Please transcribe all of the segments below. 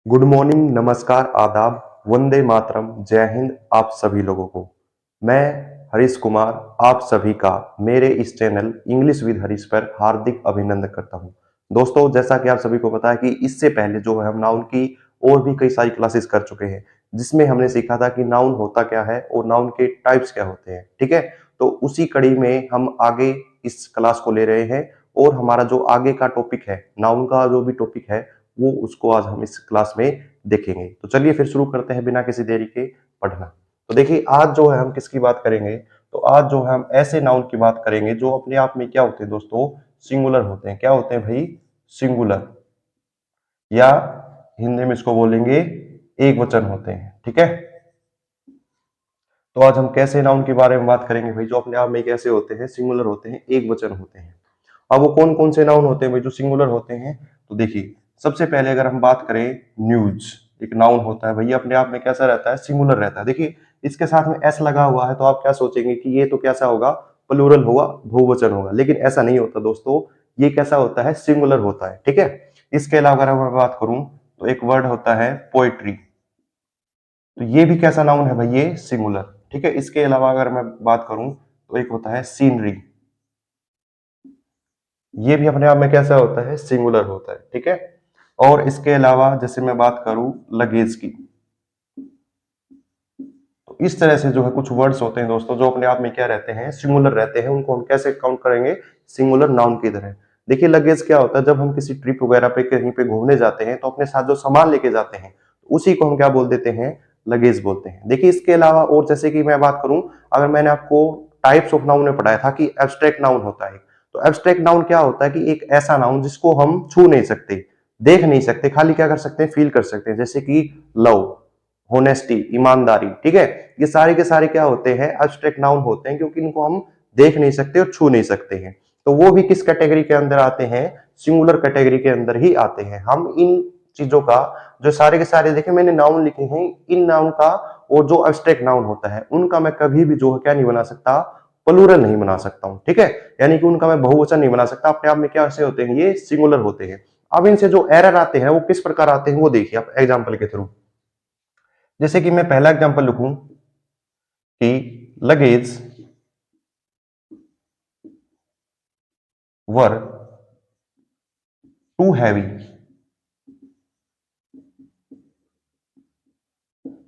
Good morning, नमस्कार, आदाब, वंदे मातरम, जय हिंद आप सभी लोगों को। मैं हरीश कुमार आप सभी का मेरे इस चैनल इंग्लिश विद हरीश पर हार्दिक अभिनंदन करता हूं। दोस्तों, जैसा कि आप सभी को पता है कि इससे पहले जो है हम नाउन की और भी कई सारी क्लासेस कर चुके हैं, जिसमें हमने सीखा था कि नाउन होता क्या है और नाउन के टाइप्स क्या होते हैं। ठीक है, तो उसी कड़ी में हम आगे इस क्लास को ले रहे हैं और हमारा जो आगे का टॉपिक है, नाउन का जो भी टॉपिक है, वो उसको आज हम इस क्लास में देखेंगे। तो चलिए फिर शुरू करते हैं बिना किसी देरी के पढ़ना। तो देखिए, आज जो है हम किसकी बात करेंगे, तो आज जो है हम ऐसे नाउन की बात करेंगे जो अपने आप में क्या होते हैं दोस्तों, सिंगुलर होते हैं। क्या होते हैं भाई? सिंगुलर, या हिंदी में इसको बोलेंगे एक वचन होते हैं। ठीक है, तो आज हम कैसे नाउन के बारे में बात करेंगे भाई, जो अपने आप में कैसे होते हैं, सिंगुलर होते हैं, एक वचन होते हैं। अब वो कौन कौन से नाउन होते हैं भाई जो सिंगुलर होते हैं? तो देखिए, सबसे पहले अगर हम बात करें, न्यूज एक नाउन होता है भैया, अपने आप में कैसा रहता है, सिंगुलर रहता है। देखिए, इसके साथ में एस लगा हुआ है तो आप क्या सोचेंगे कि ये तो कैसा होगा, प्लूरल होगा, बहुवचन होगा, लेकिन ऐसा नहीं होता दोस्तों। ये कैसा होता है, सिंगुलर होता है। ठीक है, इसके अलावा अगर मैं बात करूं तो एक वर्ड होता है पोएट्री, तो ये भी कैसा नाउन है भाई, ये सिंगुलर। ठीक है, इसके अलावा अगर मैं बात करूं तो एक होता है सीनरी, ये भी अपने आप में कैसा होता है, सिंगुलर होता है। ठीक है, और इसके अलावा जैसे मैं बात करूं लगेज की, तो इस तरह से जो है कुछ वर्ड्स होते हैं दोस्तों जो अपने आप में क्या रहते हैं, सिंगुलर रहते हैं। उनको हम कैसे काउंट करेंगे, सिंगुलर नाउन की तरह। देखिए, लगेज क्या होता है, जब हम किसी ट्रिप वगैरह पे कहीं पे घूमने जाते हैं तो अपने साथ जो सामान लेके जाते हैं उसी को हम क्या बोल देते हैं, लगेज बोलते हैं। देखिए, इसके अलावा और जैसे कि मैं बात करूं, अगर मैंने आपको टाइप्स ऑफ नाउन में पढ़ाया था कि एब्स्ट्रैक्ट नाउन होता है, तो एब्स्ट्रैक्ट नाउन क्या होता है कि एक ऐसा नाउन जिसको हम छू नहीं सकते, देख नहीं सकते, खाली क्या कर सकते हैं, फील कर सकते हैं। जैसे कि लव, होनेस्टी, ईमानदारी। ठीक है, ये सारे के सारे क्या होते हैं, एब्स्ट्रैक्ट नाउन होते हैं, क्योंकि इनको हम देख नहीं सकते और छू नहीं सकते हैं। तो वो भी किस कैटेगरी के अंदर आते हैं, सिंगुलर कैटेगरी के अंदर ही आते हैं। हम इन चीजों का, जो सारे के सारे देखे मैंने नाउन लिखे हैं, इन नाउन का और जो एब्स्ट्रैक्ट नाउन होता है उनका मैं कभी भी जो है क्या नहीं बना सकता, प्लूरल नहीं बना सकता हूं। ठीक है, यानी कि उनका मैं बहुवचन नहीं बना सकता। अपने आप में क्या ऐसे होते हैं, ये सिंगुलर होते हैं। अब इनसे जो एरर आते हैं वो किस प्रकार आते हैं, वो देखिए आप एग्जाम्पल के थ्रू। जैसे कि मैं पहला एग्जांपल लिखूं कि लगेज वर टू हैवी,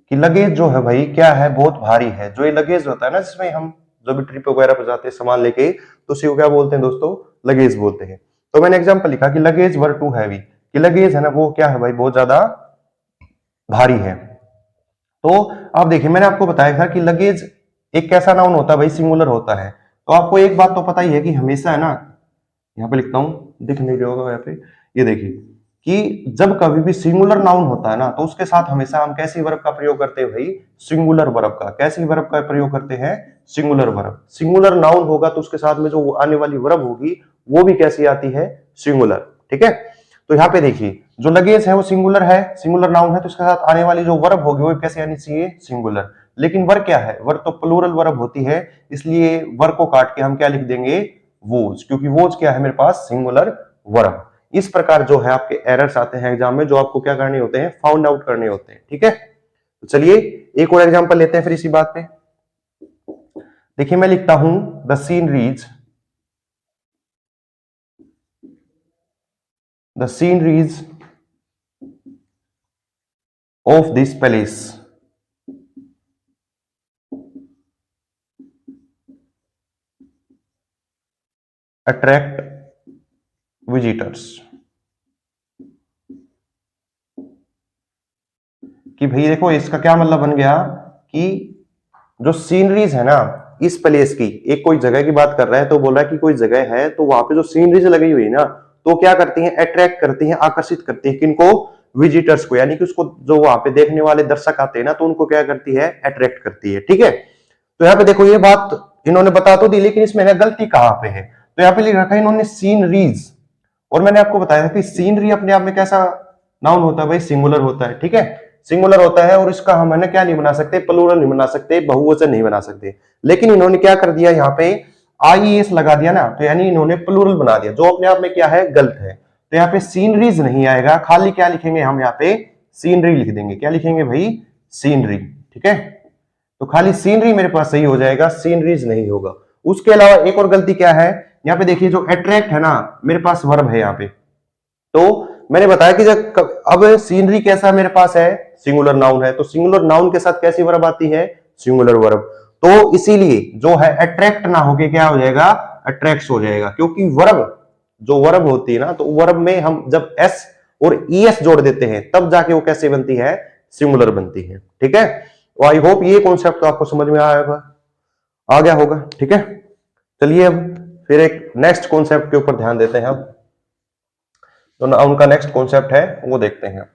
कि लगेज जो है भाई क्या है, बहुत भारी है। जो ये लगेज होता है ना, जिसमें हम जो भी ट्रिप वगैरह पर जाते हैं सामान लेके, तो उसी को क्या बोलते हैं दोस्तों, लगेज बोलते हैं। तो मैंने एग्जांपल लिखा कि लगेज वर टू हैवी, कि लगेज है ना वो क्या है भाई, बहुत ज्यादा भारी है। तो आप देखिए, मैंने आपको बताया था कि लगेज एक कैसा नाउन होता है भाई, सिंगुलर होता है। तो आपको एक बात तो पता ही है कि हमेशा है ना, यहाँ पे लिखता हूं, दिख नहीं रहा होगा यहाँ पे, ये देखिए कि जब कभी भी सिंगुलर नाउन होता है ना, तो उसके साथ हमेशा हम कैसी वर्ब का प्रयोग करते हैं भाई, सिंगुलर वर्ब का। कैसी वर्ब का प्रयोग करते हैं, सिंगुलर वर्ब। सिंगुलर नाउन होगा तो उसके साथ में जो आने वाली वर्ब होगी वो भी कैसी आती है, सिंगुलर। ठीक है, तो यहाँ पे देखिए, जो लगेज है वो सिंगुलर है, सिंगुलर नाउन है, तो इसके साथ आने वाली जो वर्ब होगी वो कैसे आनी चाहिए, सिंगुलर। लेकिन वर्ब क्या है, वर्ब तो प्लूरल वर्ब होती है, इसलिए वर्ब को काट के हम क्या लिख देंगे, वोज, क्योंकि वोज क्या है मेरे पास, सिंगुलर वर्ब। इस प्रकार जो है आपके एरर्स आते हैं एग्जाम में, जो आपको क्या करने होते हैं, फाउंड आउट करने होते हैं। ठीक है, तो चलिए एक और एग्जांपल लेते हैं फिर इसी बात पे। देखिए, मैं लिखता हूं the sceneries of this palace attract visitors, कि भाई देखो इसका क्या मतलब बन गया कि जो सीनरीज है ना इस प्लेस की, एक कोई जगह की बात कर रहा है तो बोल रहा है कि कोई जगह है तो वहां पे जो सीनरीज लगी हुई है ना, तो क्या करती हैं, अट्रैक्ट करती हैं, आकर्षित करती हैं किनको, विजिटर्स को, यानी कि उसको जो वहां पे देखने वाले दर्शक आते हैं ना, तो उनको क्या करती है, अट्रैक्ट करती है। ठीक है, तो यहाँ पे देखो ये बात इन्होंने बता तो दी, लेकिन इसमें ना गलती कहां पे है, तो यहाँ पे लिख रखा है इन्होंने सीनरीज, और मैंने आपको बताया था कि सीनरी अपने आप में कैसा नाउन होता है भाई, सिंगुलर होता है। ठीक है, सिंगुलर होता है और इसका हम है ना क्या नहीं बना सकते, प्लूरल नहीं बना सकते, बहुवचन नहीं बना सकते। लेकिन इन्होंने क्या कर दिया, यहाँ पे आईएस लगा दिया ना, तो यानी इन्होंने प्लूरल बना दिया, जो अपने आप में क्या है, गलत है। तो यहाँ पे सीनरीज नहीं आएगा, खाली क्या लिखेंगे हम यहाँ पे, सीनरी लिख देंगे। क्या लिखेंगे भाई? सीनरी। ठीक है, तो खाली सीनरी मेरे पास सही हो जाएगा, सीनरीज नहीं होगा। उसके अलावा एक और गलती क्या है, यहाँ पे देखिए जो अट्रैक्ट है ना, मेरे पास वर्ब है यहाँ पे। तो मैंने बताया कि जब अब सीनरी कैसा मेरे पास है, सिंगुलर नाउन है, तो सिंगुलर नाउन के साथ कैसी वर्ब आती है? Singular verb. तो इसीलिए जो है अट्रैक्ट ना होके क्या हो जाएगा? अट्रैक्ट्स हो जाएगा, क्योंकि वर्ब जो वर्ब होती है ना, तो वर्ब में हम जब एस और ईएस जोड़ देते हैं तब जाके वो कैसे बनती है? सिंगुलर बनती है। ठीक है, तो आई होप ये कॉन्सेप्ट तो आपको समझ में आ गया होगा। ठीक है, चलिए अब फिर एक नेक्स्ट कॉन्सेप्ट के ऊपर ध्यान देते हैं हम। तो उनका नेक्स्ट कॉन्सेप्ट है वो देखते हैं।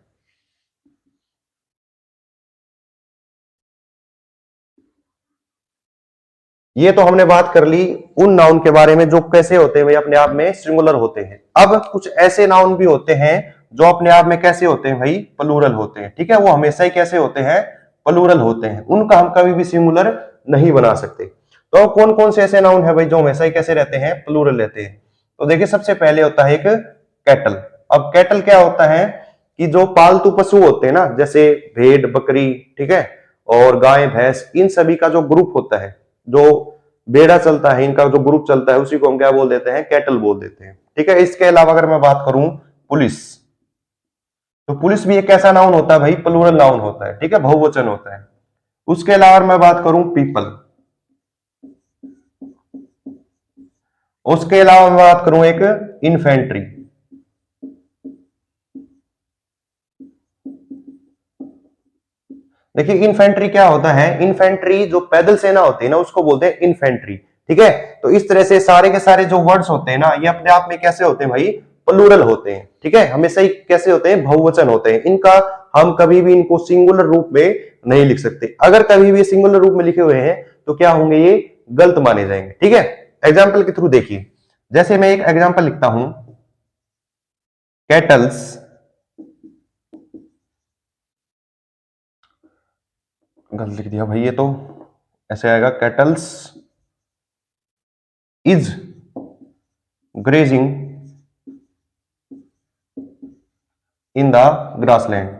ये तो हमने बात कर ली उन नाउन के बारे में जो कैसे होते हैं भाई, अपने आप में सिंगुलर होते हैं। अब कुछ ऐसे नाउन भी होते हैं जो अपने आप में कैसे होते हैं भाई? प्लूरल होते हैं। ठीक है, वो हमेशा ही कैसे होते हैं? प्लूरल होते हैं, उनका हम कभी भी सिंगुलर नहीं बना सकते। तो कौन कौन से ऐसे नाउन है भाई जो हमेशा ही कैसे रहते हैं? प्लूरल रहते हैं। तो देखिए सबसे पहले होता है एक कैटल। अब कैटल क्या होता है कि जो पालतू पशु होते हैं ना, जैसे भेड़ बकरी, ठीक है, और गाय भैंस, इन सभी का जो ग्रुप होता है, जो बेड़ा चलता है, इनका जो ग्रुप चलता है, उसी को हम क्या बोल देते हैं? कैटल बोल देते हैं। ठीक है, इसके अलावा अगर मैं बात करूं पुलिस, तो पुलिस भी एक ऐसा नाउन होता है भाई, प्लूरल नाउन होता है। ठीक है, बहुवचन होता है। उसके अलावा मैं बात करूं पीपल, उसके अलावा मैं बात करूं एक इन्फेंट्री। देखिए इन्फेंट्री क्या होता है? इन्फेंट्री जो पैदल सेना होती है ना, उसको बोलते हैं इन्फेंट्री। ठीक है, तो इस तरह से सारे के सारे जो वर्ड्स होते हैं ना, ये अपने आप में कैसे होते हैं भाई? प्लूरल होते हैं। ठीक है, हमेशा ही कैसे होते हैं? बहुवचन होते हैं। इनका हम कभी भी इनको सिंगुलर रूप में नहीं लिख सकते। अगर कभी भी सिंगुलर रूप में लिखे हुए हैं तो क्या होंगे? ये गलत माने जाएंगे। ठीक है, एग्जाम्पल के थ्रू देखिए, जैसे मैं एक एग्जाम्पल लिखता हूं, कैटल्स गलत लिख दिया भाई, ये तो ऐसे आएगा, kettles is grazing in the grassland.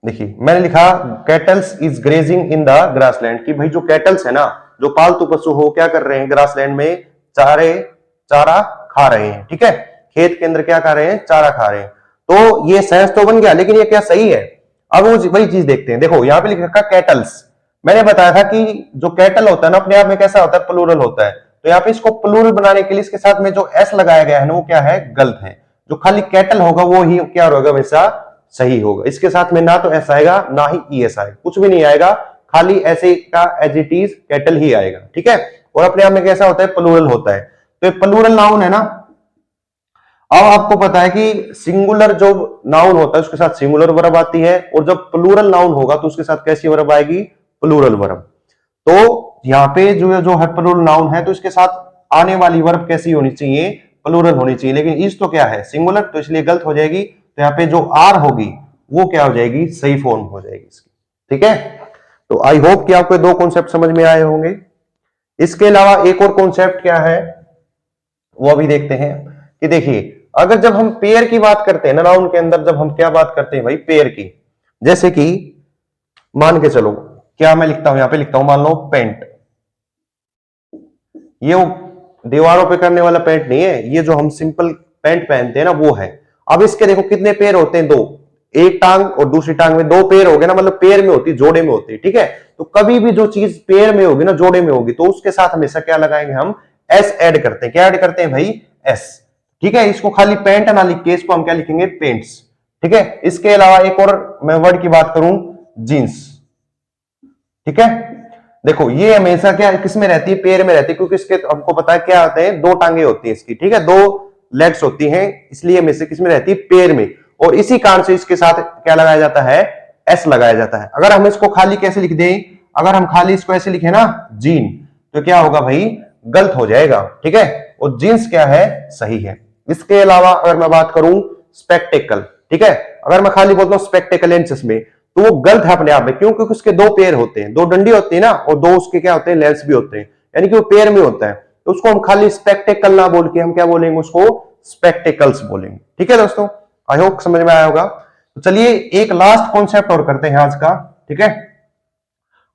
देखिए मैंने लिखा kettles is grazing in the grassland, कि भाई जो कैटल्स है ना, जो पालतू पशु हो, क्या कर रहे हैं? ग्रासलैंड में चारा खा रहे हैं। ठीक है, खेत के अंदर क्या खा रहे हैं? चारा खा रहे हैं। तो ये सेंस तो बन गया, लेकिन ये क्या सही है? अब वो वही चीज देखते हैं। देखो यहाँ पे लिख रखा कैटल्स, मैंने बताया था कि जो कैटल होता है ना, अपने आप में कैसा होता है? प्लूरल होता है। तो यहाँ पे इसको प्लूरल बनाने के लिए इसके साथ में जो एस लगाया गया है ना, वो क्या है? गलत है। जो खाली कैटल होगा वो ही क्या होगा? हमेशा सही होगा। इसके साथ में ना तो एस आएगा ना ही ई एस आएगा, कुछ भी नहीं आएगा, खाली ऐसे का एज इट इज कैटल ही आएगा। ठीक है, और अपने आप में कैसा होता है? प्लूरल होता है। तो प्लूरल नाउन है ना। अब आपको पता है कि सिंगुलर जो नाउन होता है उसके साथ सिंगुलर वर्ब आती है, और जब प्लूरल नाउन होगा तो उसके साथ कैसी वर्ब आएगी? Plural verb. तो यहाँ पे जो है प्लूरल नाउन है, तो इसके साथ आने वाली वर्ब कैसी होनी चाहिए? प्लूरल होनी चाहिए। लेकिन इस तो क्या है? सिंगुलर, तो इसलिए गलत हो जाएगी। तो यहाँ पे जो आर होगी वो क्या हो जाएगी? सही फॉर्म हो जाएगी इसकी। ठीक है, तो आई होप कि आपको दो कॉन्सेप्ट समझ में आए होंगे। इसके अलावा एक और कॉन्सेप्ट क्या है वो अभी देखते हैं। कि देखिए अगर जब हम पेयर की बात करते हैं ना नाउन के अंदर, जब हम क्या बात करते हैं भाई? पेयर की। जैसे कि मान के चलो, क्या मैं लिखता हूं? यहां पे लिखता हूं, मान लो पेंट। ये वो दीवारों पे करने वाला पेंट नहीं है, ये जो हम सिंपल पेंट पहनते हैं ना, वो है। अब इसके देखो कितने पेयर होते हैं? दो। एक टांग और दूसरी टांग में दो पेयर हो गए ना, मतलब पेयर में होती, जोड़े में होती। ठीक है, तो कभी भी जो चीज पेयर में होगी ना, जोड़े में होगी, तो उसके साथ हमेशा क्या लगाएंगे? हम एस ऐड करते हैं। क्या ऐड करते हैं भाई? एस। ठीक है, इसको खाली पेंट ना लिख के इसको हम क्या लिखेंगे? पेंट्स। ठीक है, इसके अलावा एक और मैं वर्ड की बात करूं, जींस। ठीक है, देखो ये हमेशा क्या किसमें रहती है? पेयर में रहती है, क्योंकि इसके हमको पता है क्या होते हैं? दो टांगे होती है इसकी। ठीक है, दो लेग्स होती हैं, इसलिए हमेशा किसमें रहती है? पेयर में। और इसी कारण से इसके साथ क्या लगाया जाता है? एस लगाया जाता है। अगर हम इसको खाली कैसे लिख दें? अगर हम खाली इसको ऐसे लिखे ना, जीन, तो क्या होगा भाई? गलत हो जाएगा। ठीक है, और जींस क्या है? सही है। इसके अलावा अगर मैं बात करूं स्पेक्टेकल, ठीक है, अगर मैं खाली बोलता हूं स्पेक्टेकल यानी चश्मे, तो वो गलत है अपने आप में। क्यों? क्योंकि उसके दो पेयर होते हैं, दो डंडी होती है ना, और दो उसके क्या होते हैं? लेंस भी होते हैं। यानी कि वो पेयर में होता है, तो उसको हम खाली स्पेक्टेकल ना बोल के हम क्या बोलेंगे, उसको स्पेक्टेकल्स बोलेंगे। ठीक है दोस्तों, आई होप समझ में आया होगा। तो चलिए एक लास्ट कॉन्सेप्ट और करते हैं आज का, ठीक है,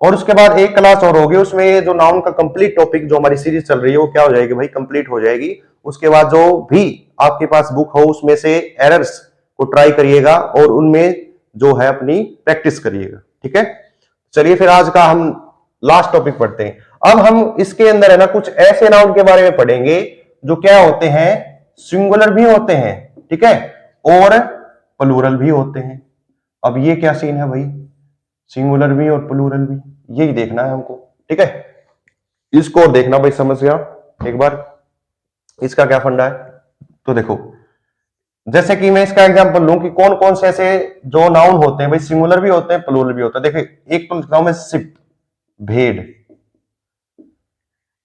और उसके बाद एक क्लास और होगी, उसमें ये जो नाउन का कंप्लीट टॉपिक जो हमारी सीरीज चल रही है वो क्या हो जाएगी भाई, कंप्लीट हो जाएगी। उसके बाद जो भी आपके पास बुक हो उसमें से एरर्स को ट्राई करिएगा और उनमें जो है अपनी प्रैक्टिस करिएगा। ठीक है, चलिए फिर आज का हम लास्ट टॉपिक पढ़ते हैं। अब हम इसके अंदर है ना कुछ ऐसे नाउन के बारे में पढ़ेंगे जो क्या होते हैं, सिंगुलर भी होते हैं, ठीक है, और प्लूरल भी होते हैं। अब ये क्या सीन है भाई, सिंगुलर भी और प्लूरल भी, यही देखना है हमको। ठीक है, इसको देखना भाई, समझ गया एक बार इसका क्या फंडा है। तो देखो, जैसे कि मैं इसका एग्जांपल लूं कि कौन कौन से ऐसे जो नाउन होते हैं भाई, सिंगुलर भी होते हैं प्लूरल भी होता है। देखिए एक तो लिखता हूं मैं सिप, भेड़।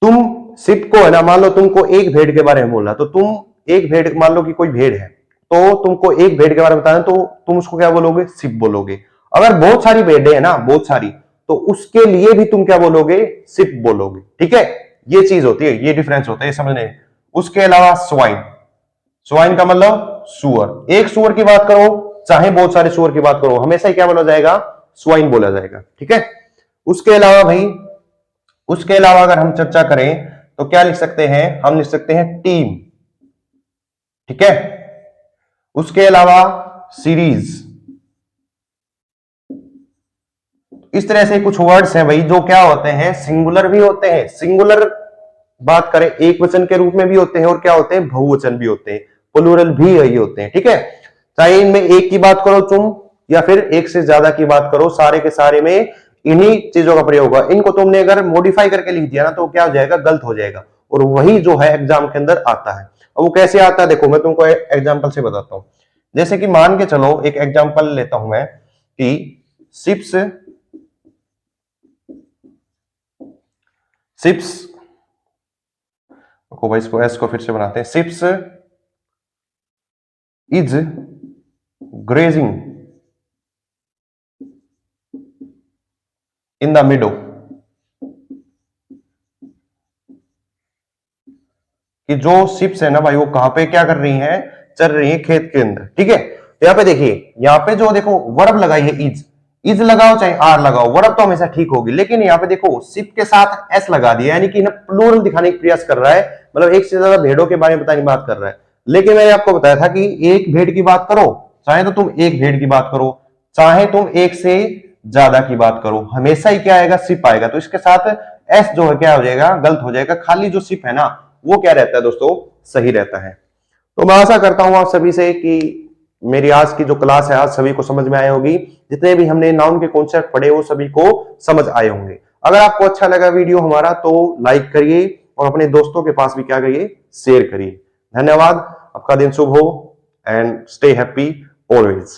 तुम सिप को है ना, मान लो तुमको एक भेड़ के बारे में बोलना, तो तुम एक भेड़, मान लो कि कोई भेड़ है तो तुमको एक भेड़ के बारे में बताना, तो तुम उसको क्या बोलोगे, सिप बोलोगे। अगर बहुत सारी भेड़ें है ना, बहुत सारी, तो उसके लिए भी तुम क्या बोलोगे, सिप बोलोगे। ठीक है, ये चीज होती है, ये डिफरेंस होता है, ये समझने। उसके अलावा स्वाइन, स्वाइन का मतलब सुअर। एक सुअर की बात करो चाहे बहुत सारे सुअर की बात करो, हमेशा ही क्या बोला जाएगा, स्वाइन बोला जाएगा। ठीक है, उसके अलावा भाई, उसके अलावा अगर हम चर्चा करें तो क्या लिख सकते हैं, हम लिख सकते हैं टीम। ठीक है, उसके अलावा सीरीज। इस तरह से कुछ वर्ड्स हैं भाई जो क्या होते हैं, सिंगुलर भी होते हैं, सिंगुलर बात करें एक वचन के रूप में भी होते हैं, और क्या होते हैं, बहुवचन भी होते हैं, प्लूरल भी यही होते हैं। ठीक है, चाहे इनमें एक की बात करो तुम या फिर एक से ज्यादा की बात करो, सारे के सारे में इन्हीं चीजों का प्रयोग होगा। इनको तुमने अगर मॉडिफाई करके लिख दिया ना तो क्या हो जाएगा, गलत हो जाएगा, और वही जो है एग्जाम के अंदर आता है। अब वो कैसे आता है, देखो मैं तुमको एग्जाम्पल से बताता हूं। जैसे कि मान के चलो, एक एग्जाम्पल लेता हूं मैं कि शिप्स, शिप्स को भाई, इसको एस को फिर से बनाते हैं, sheeps is grazing in the meadow, कि जो शिप्स है ना भाई, वो कहां पे क्या कर रही हैं, चल रही हैं खेत के अंदर। ठीक है, तो यहाँ पे देखिए, यहाँ पे जो देखो वर्ब लगाई है इज, इज लगाओ चाहे आर लगाओ, वर्ब तो हमेशा ठीक होगी, लेकिन यहाँ पे देखो शिप के साथ एस लगा दिया, यानी कि ना प्लूरल दिखाने का प्रयास कर रहा है, मतलब एक से ज्यादा भेड़ों के बारे में बताने की बात कर रहा है। लेकिन मैंने आपको बताया था कि एक भेड़ की बात करो, चाहे तो तुम एक भेड़ की बात करो, चाहे तुम एक से ज्यादा की बात करो, हमेशा ही क्या आएगा, सिप आएगा। तो इसके साथ एस जो है क्या हो जाएगा, गलत हो जाएगा, खाली जो सिप है ना वो क्या रहता है दोस्तों, सही रहता है। तो मैं आशा करता हूं आप सभी से कि मेरी आज की जो क्लास है आज सभी को समझ में आई होगी, जितने भी हमने नाउन के कॉन्सेप्ट पढ़े वो सभी को समझ आए होंगे। अगर आपको अच्छा लगा वीडियो हमारा तो लाइक करिए और अपने दोस्तों के पास भी क्या करिए, शेयर करिए। धन्यवाद, आपका दिन शुभ हो एंड स्टे हैप्पी ऑलवेज।